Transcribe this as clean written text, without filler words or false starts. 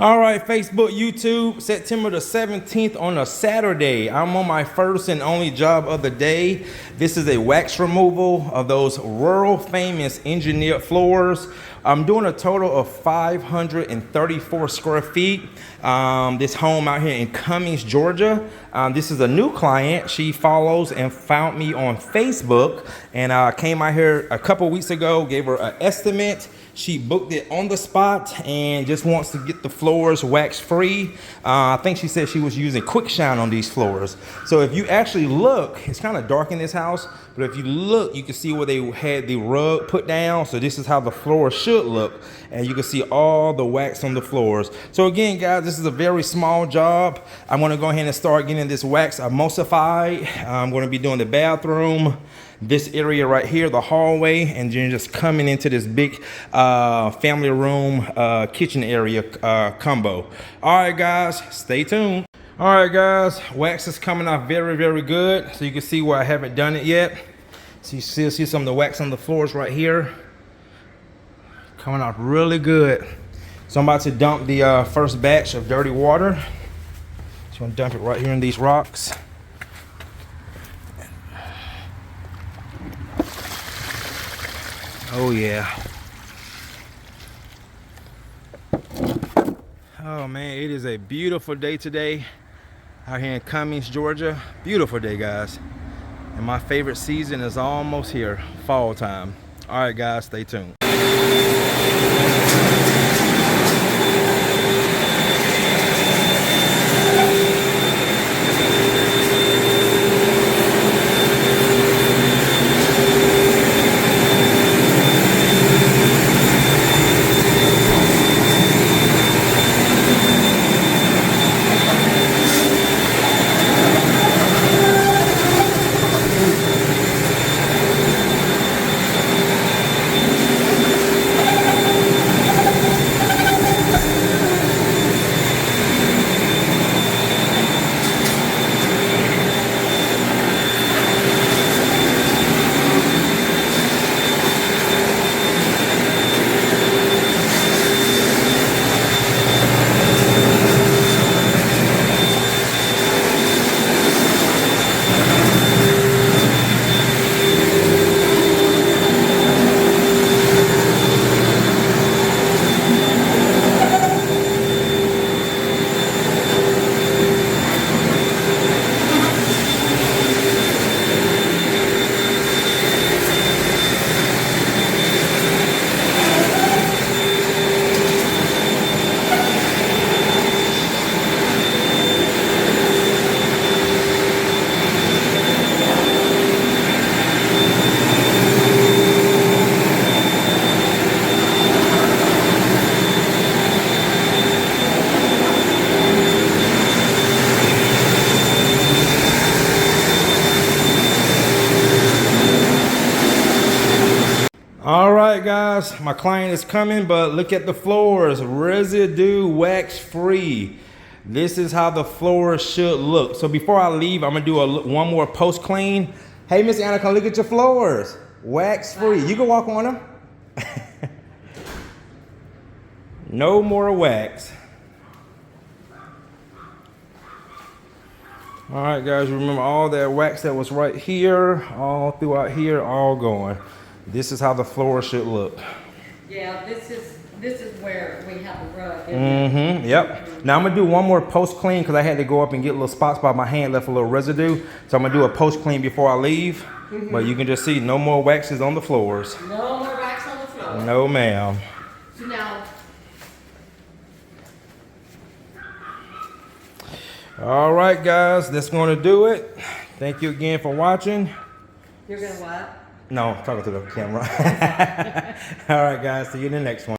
All right, Facebook, YouTube, September the 17th on a Saturday. I'm on my first and only job of the day. This is a wax removal of those world famous engineered floors. I'm doing a total of 534 square feet. This home out here in Cummings, Georgia. This is a new client. She follows and found me on Facebook, and I came out here a couple weeks ago, gave her an estimate. She booked it on the spot and just wants to get the floors wax free. I think she said she was using quick shine on these floors. So if you actually look, it's kind of dark in this house, but if you look, you can see where they had the rug put down. So this is how the floor should look. And you can see all the wax on the floors. So again, guys, this is a very small job. I'm gonna go ahead and start getting this wax emulsified. I'm gonna be doing the bathroom, this area right here, the hallway, and then just coming into this big family room, kitchen area combo. All right, guys, stay tuned. All right, guys, wax is coming off very, very good. So you can see where I haven't done it yet. So you still see some of the wax on the floors right here. Coming off really good. So I'm about to dump the first batch of dirty water. So I'm gonna dump it right here in these rocks. Oh yeah. Oh man, it is a beautiful day today out here in Cummings, Georgia. Beautiful day, guys. And my favorite season is almost here, fall time. All right, guys, stay tuned. All right, guys, my client is coming, but look at the floors, residue wax free. This is how the floors should look. So before I leave, I'm gonna do one more post clean. Hey, Miss Anna, come look at your floors, wax free. You can walk on them. No more wax. All right, guys, remember all that wax that was right here, all throughout here, all going. This is how the floor should look. Yeah, this is where we have a rug. Yep. Now I'm gonna do one more post clean because I had to go up and get little spots by my hand, left a little residue. So I'm gonna do a post clean before I leave. But you can just see no more waxes on the floors. No more wax on the floor. No, ma'am. So now. All right, guys, that's gonna do it. Thank you again for watching. You're gonna what? No, talking to the camera. All right, guys, see you in the next one.